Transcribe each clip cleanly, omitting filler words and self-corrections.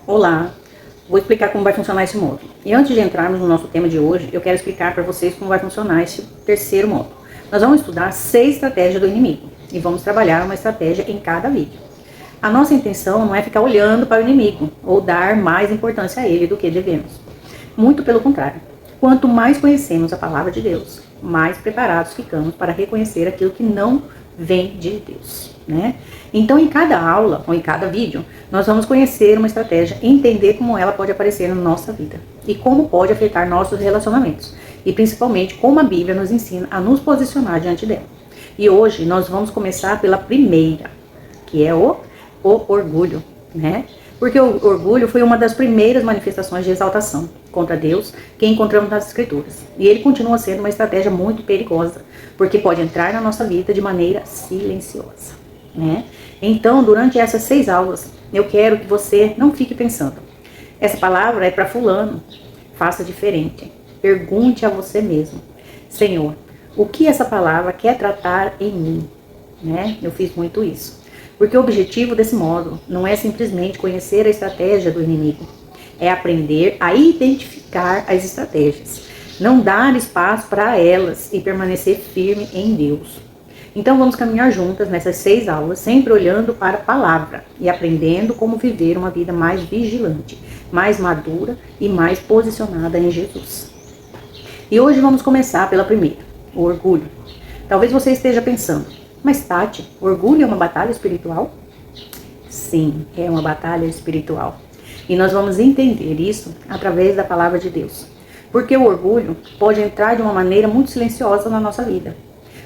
Olá, vou explicar como vai funcionar esse módulo. E antes de entrarmos no nosso tema de hoje, eu quero explicar para vocês como vai funcionar esse terceiro módulo. Nós vamos estudar 6 estratégias do inimigo e vamos trabalhar uma estratégia em cada vídeo. A nossa intenção não é ficar olhando para o inimigo ou dar mais importância a ele do que devemos. Muito pelo contrário. Quanto mais conhecemos a palavra de Deus, mais preparados ficamos para reconhecer aquilo que não vem de Deus, né? Então, em cada aula ou em cada vídeo, nós vamos conhecer uma estratégia, entender como ela pode aparecer na nossa vida e como pode afetar nossos relacionamentos e principalmente como a Bíblia nos ensina a nos posicionar diante dela. E hoje nós vamos começar pela primeira, que é o orgulho, né? Porque o orgulho foi uma das primeiras manifestações de exaltação contra Deus que encontramos nas Escrituras. E ele continua sendo uma estratégia muito perigosa, porque pode entrar na nossa vida de maneira silenciosa, né? Então, durante essas 6 aulas, eu quero que você não fique pensando, essa palavra é para fulano, faça diferente. Pergunte a você mesmo, Senhor, o que essa palavra quer tratar em mim? Né? Eu fiz muito isso. Porque o objetivo desse módulo não é simplesmente conhecer a estratégia do inimigo, é aprender a identificar as estratégias, não dar espaço para elas e permanecer firme em Deus. Então vamos caminhar juntas nessas 6 aulas, sempre olhando para a palavra e aprendendo como viver uma vida mais vigilante, mais madura e mais posicionada em Jesus. E hoje vamos começar pela primeira, o orgulho. Talvez você esteja pensando, mas Tati, orgulho é uma batalha espiritual? Sim, é uma batalha espiritual. E nós vamos entender isso através da palavra de Deus. Porque o orgulho pode entrar de uma maneira muito silenciosa na nossa vida.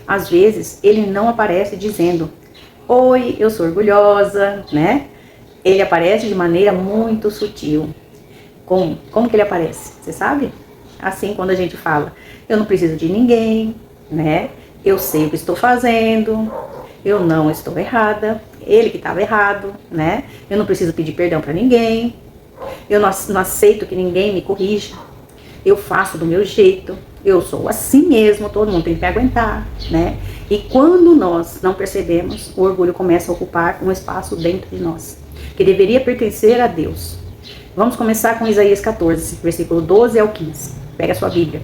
Às vezes, ele não aparece dizendo, oi, eu sou orgulhosa, né? Ele aparece de maneira muito sutil. Como que ele aparece? Você sabe? Assim, quando a gente fala, eu não preciso de ninguém, né? Eu sei o que estou fazendo, eu não estou errada, ele que estava errado, né? Eu não preciso pedir perdão para ninguém, eu não aceito que ninguém me corrija, eu faço do meu jeito, eu sou assim mesmo, todo mundo tem que aguentar, né? E quando nós não percebemos, o orgulho começa a ocupar um espaço dentro de nós, que deveria pertencer a Deus. Vamos começar com Isaías 14, versículo 12 ao 15. Pega a sua Bíblia.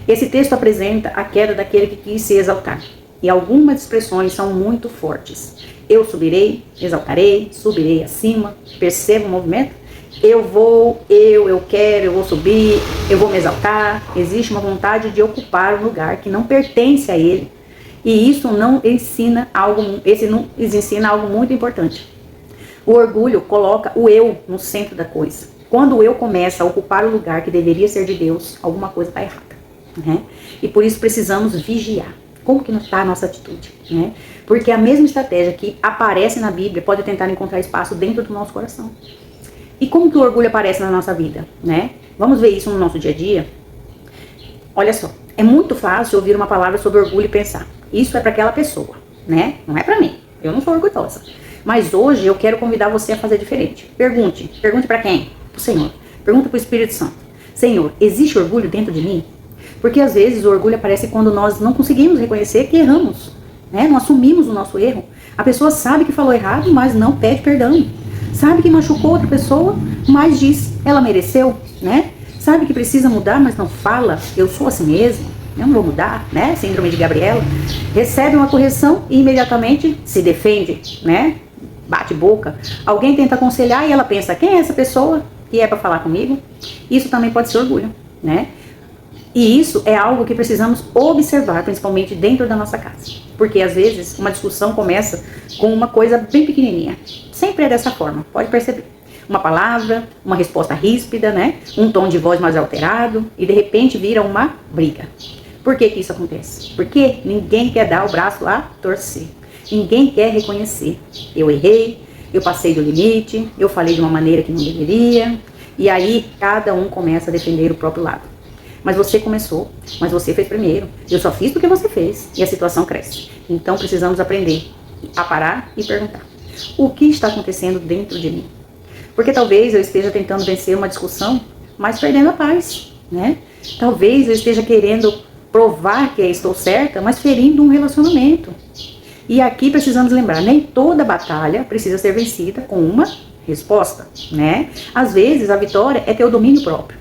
Esse texto apresenta a queda daquele que quis se exaltar. E algumas expressões são muito fortes. Eu subirei, exaltarei, subirei acima. Perceba o movimento? Eu quero, eu vou subir, eu vou me exaltar. Existe uma vontade de ocupar um lugar que não pertence a ele. E isso não ensina algo muito importante. O orgulho coloca o eu no centro da coisa. Quando o eu começa a ocupar o lugar que deveria ser de Deus, alguma coisa está errada. Né? E por isso precisamos vigiar. Como que está a nossa atitude? Né? Porque a mesma estratégia que aparece na Bíblia pode tentar encontrar espaço dentro do nosso coração. E como que o orgulho aparece na nossa vida? Né? Vamos ver isso no nosso dia a dia? Olha só, é muito fácil ouvir uma palavra sobre orgulho e pensar, isso é para aquela pessoa, né? Não é para mim, eu não sou orgulhosa. Mas hoje eu quero convidar você a fazer diferente. Pergunte para quem? Para o Senhor. Pergunta para o Espírito Santo. Senhor, existe orgulho dentro de mim? Porque às vezes o orgulho aparece quando nós não conseguimos reconhecer que erramos, né? Não assumimos o nosso erro. A pessoa sabe que falou errado, mas não pede perdão. Sabe que machucou outra pessoa, mas diz, ela mereceu, né? Sabe que precisa mudar, mas não fala, eu sou assim mesmo, eu não vou mudar, né? Síndrome de Gabriela. Recebe uma correção e imediatamente se defende, né? Bate boca. Alguém tenta aconselhar e ela pensa, quem é essa pessoa que é para falar comigo? Isso também pode ser orgulho, né? E isso é algo que precisamos observar, principalmente dentro da nossa casa. Porque às vezes uma discussão começa com uma coisa bem pequenininha. Sempre é dessa forma, pode perceber. Uma palavra, uma resposta ríspida, né? Um tom de voz mais alterado e de repente vira uma briga. Por que que isso acontece? Porque ninguém quer dar o braço a torcer. Ninguém quer reconhecer. Eu errei, eu passei do limite, eu falei de uma maneira que não deveria. E aí cada um começa a defender o próprio lado. Mas você começou, mas você fez primeiro. Eu só fiz porque você fez. E a situação cresce. Então precisamos aprender a parar e perguntar. O que está acontecendo dentro de mim? Porque talvez eu esteja tentando vencer uma discussão, mas perdendo a paz, né? Talvez eu esteja querendo provar que estou certa, mas ferindo um relacionamento. E aqui precisamos lembrar, nem toda batalha precisa ser vencida com uma Resposta, né? Às vezes a vitória é ter o domínio próprio.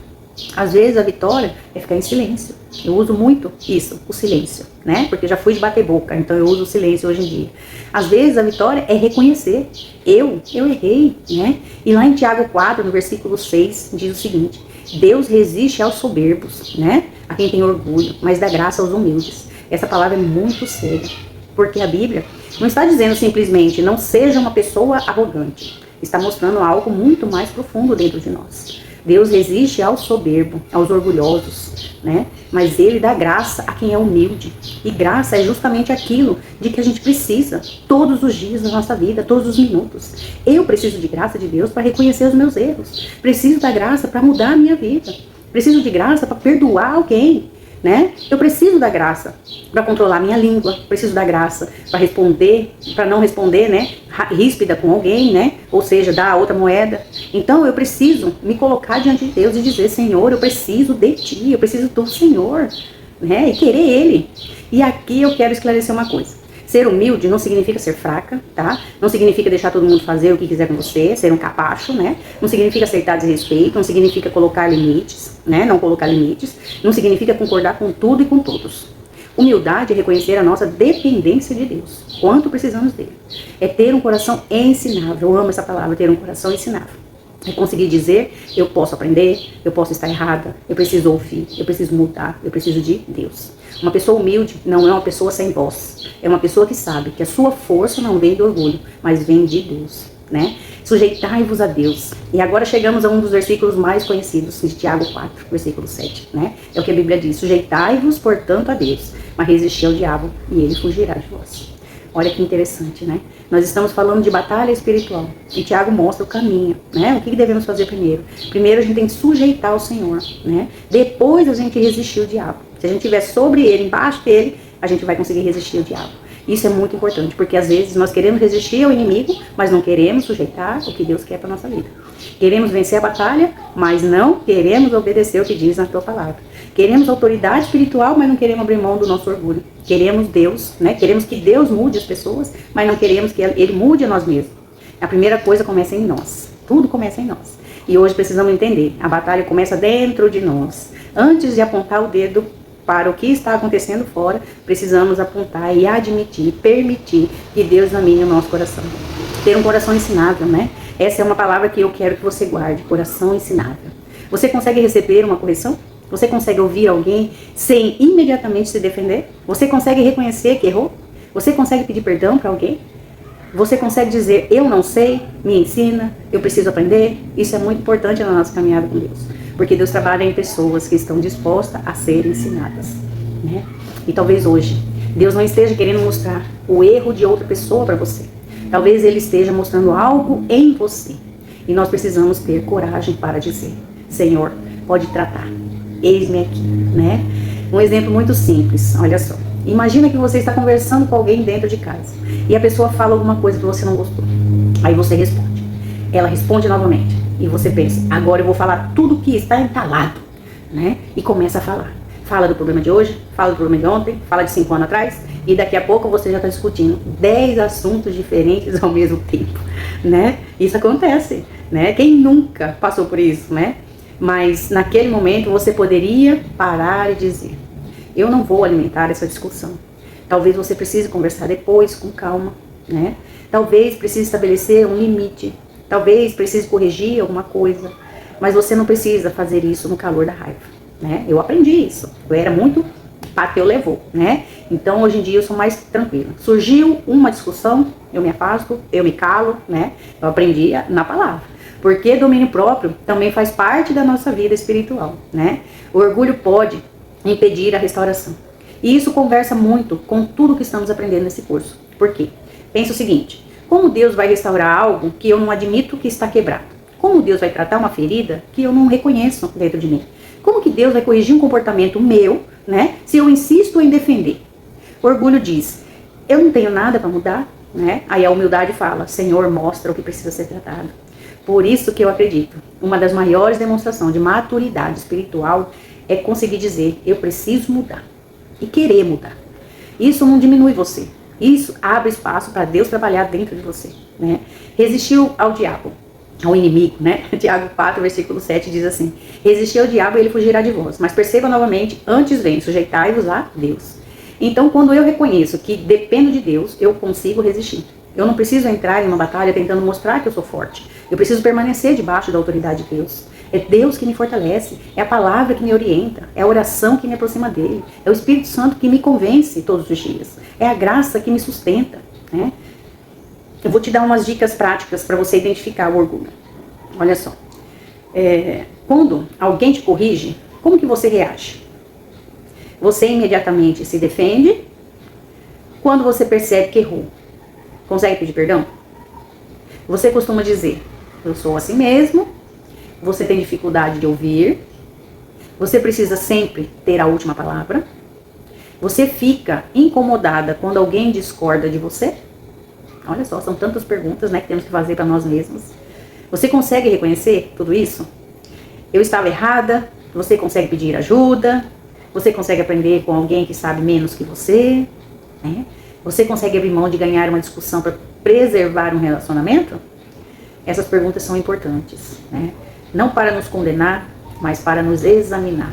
Às vezes a vitória é ficar em silêncio. Eu uso muito isso, o silêncio, né? Porque já fui de bater boca, então eu uso o silêncio hoje em dia. Às vezes a vitória é reconhecer. Eu errei, né? E lá em Tiago 4, no versículo 6, diz o seguinte: Deus resiste aos soberbos, né? A quem tem orgulho, mas dá graça aos humildes. Essa palavra é muito séria, porque a Bíblia não está dizendo simplesmente não seja uma pessoa arrogante. Está mostrando algo muito mais profundo dentro de nós. Deus resiste ao soberbo, aos orgulhosos, né? Mas Ele dá graça a quem é humilde. E graça é justamente aquilo de que a gente precisa todos os dias da nossa vida, todos os minutos. Eu preciso de graça de Deus para reconhecer os meus erros. Preciso da graça para mudar a minha vida. Preciso de graça para perdoar alguém, né? Eu preciso da graça para controlar minha língua, preciso da graça para responder, para não responder, né, ríspida com alguém, né, ou seja, dar a outra moeda. Então eu preciso me colocar diante de Deus e dizer: Senhor, eu preciso de Ti, eu preciso do Senhor, né, e querer Ele. E aqui eu quero esclarecer uma coisa: ser humilde não significa ser fraca, tá? Não significa deixar todo mundo fazer o que quiser com você, ser um capacho, né? Não significa aceitar desrespeito, não significa colocar limites, né? Não colocar limites, não significa concordar com tudo e com todos. Humildade é reconhecer a nossa dependência de Deus, quanto precisamos dele. É ter um coração ensinável, eu amo essa palavra, ter um coração ensinável. É conseguir dizer: eu posso aprender, eu posso estar errada, eu preciso ouvir, eu preciso mudar, eu preciso de Deus. Uma pessoa humilde não é uma pessoa sem voz. É uma pessoa que sabe que a sua força não vem do orgulho, mas vem de Deus, né? Sujeitai-vos a Deus. E agora chegamos a um dos versículos mais conhecidos, de Tiago 4, versículo 7, né? É o que a Bíblia diz: sujeitai-vos, portanto, a Deus, mas resisti ao diabo e ele fugirá de vós. Olha que interessante, né? Nós estamos falando de batalha espiritual. E Tiago mostra o caminho, né? O que devemos fazer primeiro? Primeiro a gente tem que sujeitar ao Senhor, né? Depois a gente resistir ao diabo. Se a gente estiver sobre ele, embaixo dele, a gente vai conseguir resistir ao diabo. Isso é muito importante, porque às vezes nós queremos resistir ao inimigo, mas não queremos sujeitar o que Deus quer para a nossa vida. Queremos vencer a batalha, mas não queremos obedecer o que diz na tua palavra. Queremos autoridade espiritual, mas não queremos abrir mão do nosso orgulho. Queremos Deus, né? Queremos que Deus mude as pessoas, mas não queremos que Ele mude a nós mesmos. A primeira coisa começa em nós. Tudo começa em nós. E hoje precisamos entender, a batalha começa dentro de nós. Antes de apontar o dedo para o que está acontecendo fora, precisamos apontar e admitir, permitir que Deus domine o nosso coração. Ter um coração ensinável, né? Essa é uma palavra que eu quero que você guarde: coração ensinável. Você consegue receber uma correção? Você consegue ouvir alguém sem imediatamente se defender? Você consegue reconhecer que errou? Você consegue pedir perdão para alguém? Você consegue dizer: eu não sei, me ensina, eu preciso aprender? Isso é muito importante na nossa caminhada com Deus. Porque Deus trabalha em pessoas que estão dispostas a serem ensinadas, né? E talvez hoje Deus não esteja querendo mostrar o erro de outra pessoa para você. Talvez Ele esteja mostrando algo em você. E nós precisamos ter coragem para dizer: Senhor, pode tratar. Eis-me aqui, né? Um exemplo muito simples, olha só. Imagina que você está conversando com alguém dentro de casa e a pessoa fala alguma coisa que você não gostou. Aí você responde. Ela responde novamente. E você pensa: agora eu vou falar tudo que está entalado, né? E começa a falar. Fala do problema de hoje, fala do problema de ontem, fala de 5 anos atrás. E daqui a pouco você já está discutindo 10 assuntos diferentes ao mesmo tempo, né? Isso acontece, né? Quem nunca passou por isso, né? Mas naquele momento você poderia parar e dizer: eu não vou alimentar essa discussão. Talvez você precise conversar depois, com calma, né? Talvez precise estabelecer um limite. Talvez precise corrigir alguma coisa. Mas você não precisa fazer isso no calor da raiva, né? Eu aprendi isso. Eu era muito bateu, levou, né? Então hoje em dia eu sou mais tranquila. Surgiu uma discussão, eu me afasto, eu me calo, né? Eu aprendi na palavra. Porque domínio próprio também faz parte da nossa vida espiritual, né? O orgulho pode impedir a restauração. E isso conversa muito com tudo que estamos aprendendo nesse curso. Por quê? Pensa o seguinte: como Deus vai restaurar algo que eu não admito que está quebrado? Como Deus vai tratar uma ferida que eu não reconheço dentro de mim? Como que Deus vai corrigir um comportamento meu, né, se eu insisto em defender? O orgulho diz: eu não tenho nada para mudar, né? Aí a humildade fala: Senhor, mostra o que precisa ser tratado. Por isso que eu acredito, uma das maiores demonstrações de maturidade espiritual é conseguir dizer: eu preciso mudar e querer mudar. Isso não diminui você. Isso abre espaço para Deus trabalhar dentro de você, né? Resistiu ao diabo. ao inimigo, né? Tiago 4, versículo 7 diz assim: resistir ao diabo e ele fugirá de vós, mas perceba novamente, antes vem, sujeitai-vos a Deus. Então, quando eu reconheço que dependo de Deus, eu consigo resistir. Eu não preciso entrar em uma batalha tentando mostrar que eu sou forte. Eu preciso permanecer debaixo da autoridade de Deus. É Deus que me fortalece, é a palavra que me orienta, é a oração que me aproxima dele, é o Espírito Santo que me convence todos os dias, é a graça que me sustenta, né? Eu vou te dar umas dicas práticas para você identificar o orgulho. Olha só. Quando alguém te corrige, como que você reage? Você imediatamente se defende? Quando você percebe que errou, consegue pedir perdão? Você costuma dizer, eu sou assim mesmo. Você tem dificuldade de ouvir. Você precisa sempre ter a última palavra. Você fica incomodada quando alguém discorda de você? Olha só, são tantas perguntas, né, que temos que fazer para nós mesmos. Você consegue reconhecer tudo isso? Eu estava errada? Você consegue pedir ajuda? Você consegue aprender com alguém que sabe menos que você? Né? Você consegue abrir mão de ganhar uma discussão para preservar um relacionamento? Essas perguntas são importantes, né? Não para nos condenar, mas para nos examinar.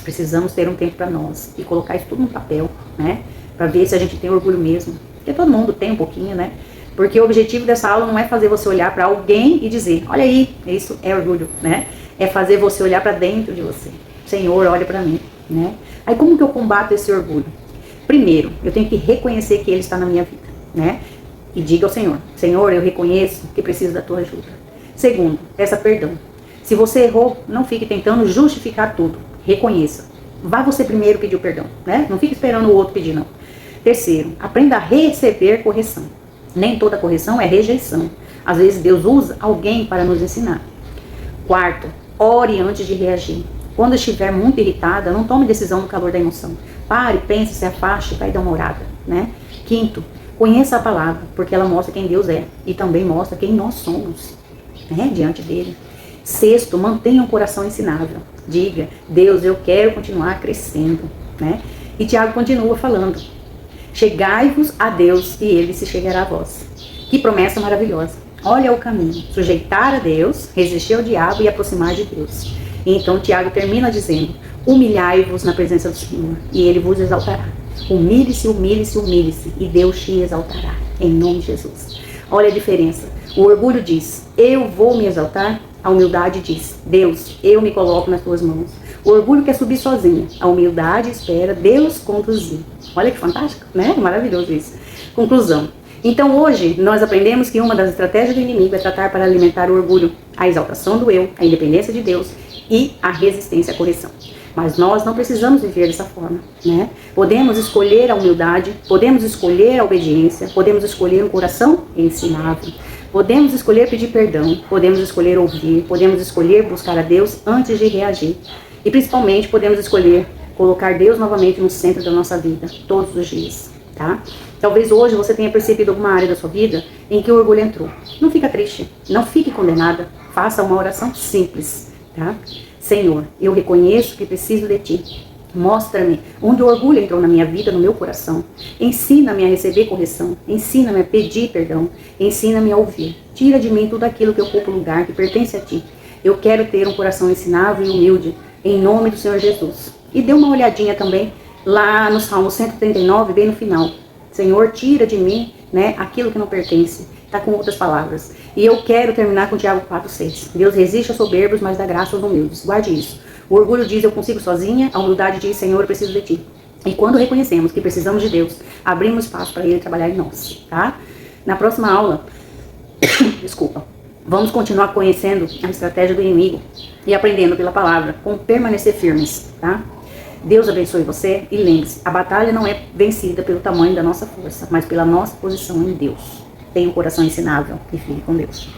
Precisamos ter um tempo para nós e colocar isso tudo no papel, né? Para ver se a gente tem orgulho mesmo. Porque todo mundo tem um pouquinho, né? Porque o objetivo dessa aula não é fazer você olhar para alguém e dizer, olha aí, isso é orgulho, né? É fazer você olhar para dentro de você. Senhor, olha para mim, né? Aí como que eu combato esse orgulho? Primeiro, eu tenho que reconhecer que ele está na minha vida, né? E diga ao Senhor, Senhor, eu reconheço que preciso da tua ajuda. Segundo, peça perdão. Se você errou, não fique tentando justificar tudo. Reconheça. Vá você primeiro pedir o perdão, né? Não fique esperando o outro pedir, não. Terceiro, aprenda a receber correção. Nem toda correção é rejeição. Às vezes Deus usa alguém para nos ensinar. Quarto, ore antes de reagir. Quando estiver muito irritada, não tome decisão no calor da emoção. Pare, pense, se afaste, vai dar uma orada, né? Quinto, conheça a palavra, porque ela mostra quem Deus é e também mostra quem nós somos, né, diante dele. Sexto, mantenha um coração ensinável. Diga, Deus, eu quero continuar crescendo, né? E Tiago continua falando, chegai-vos a Deus e ele se chegará a vós. Que promessa maravilhosa. Olha o caminho, sujeitar a Deus, resistir ao diabo e aproximar de Deus. E então Tiago termina dizendo, humilhai-vos na presença do Senhor e ele vos exaltará. Humilhe-se, humilhe-se, humilhe-se e Deus te exaltará, em nome de Jesus. Olha a diferença. O orgulho diz, eu vou me exaltar. A humildade diz, Deus, eu me coloco nas tuas mãos. O orgulho quer subir sozinho. A humildade espera Deus conduzir. Olha que fantástico, né? Maravilhoso isso. Conclusão. Então hoje nós aprendemos que uma das estratégias do inimigo é tratar para alimentar o orgulho, a exaltação do eu, a independência de Deus e a resistência à correção. Mas nós não precisamos viver dessa forma, né? Podemos escolher a humildade, podemos escolher a obediência, podemos escolher um coração ensinável. Podemos escolher pedir perdão, podemos escolher ouvir, podemos escolher buscar a Deus antes de reagir. E principalmente podemos escolher colocar Deus novamente no centro da nossa vida, todos os dias, tá? Talvez hoje você tenha percebido alguma área da sua vida em que o orgulho entrou. Não fica triste, não fique condenada, faça uma oração simples, tá? Senhor, eu reconheço que preciso de Ti. Mostra-me onde o orgulho entrou na minha vida, no meu coração. Ensina-me a receber correção. Ensina-me a pedir perdão. Ensina-me a ouvir. Tira de mim tudo aquilo que ocupa o lugar que pertence a Ti. Eu quero ter um coração ensinável e humilde, em nome do Senhor Jesus. E dê uma olhadinha também lá no Salmo 139, bem no final. Senhor, tira de mim, né, aquilo que não pertence. Está com outras palavras. E eu quero terminar com Tiago 4,6. Deus resiste aos soberbos, mas dá graça aos humildes. Guarde isso. O orgulho diz, eu consigo sozinha. A humildade diz, Senhor, eu preciso de Ti. E quando reconhecemos que precisamos de Deus, abrimos espaço para Ele trabalhar em nós, tá? Na próxima aula, desculpa, vamos continuar conhecendo a estratégia do inimigo e aprendendo pela palavra, como permanecer firmes, tá? Deus abençoe você e lembre-se, a batalha não é vencida pelo tamanho da nossa força, mas pela nossa posição em Deus. Tenha um coração ensinável e fique com Deus.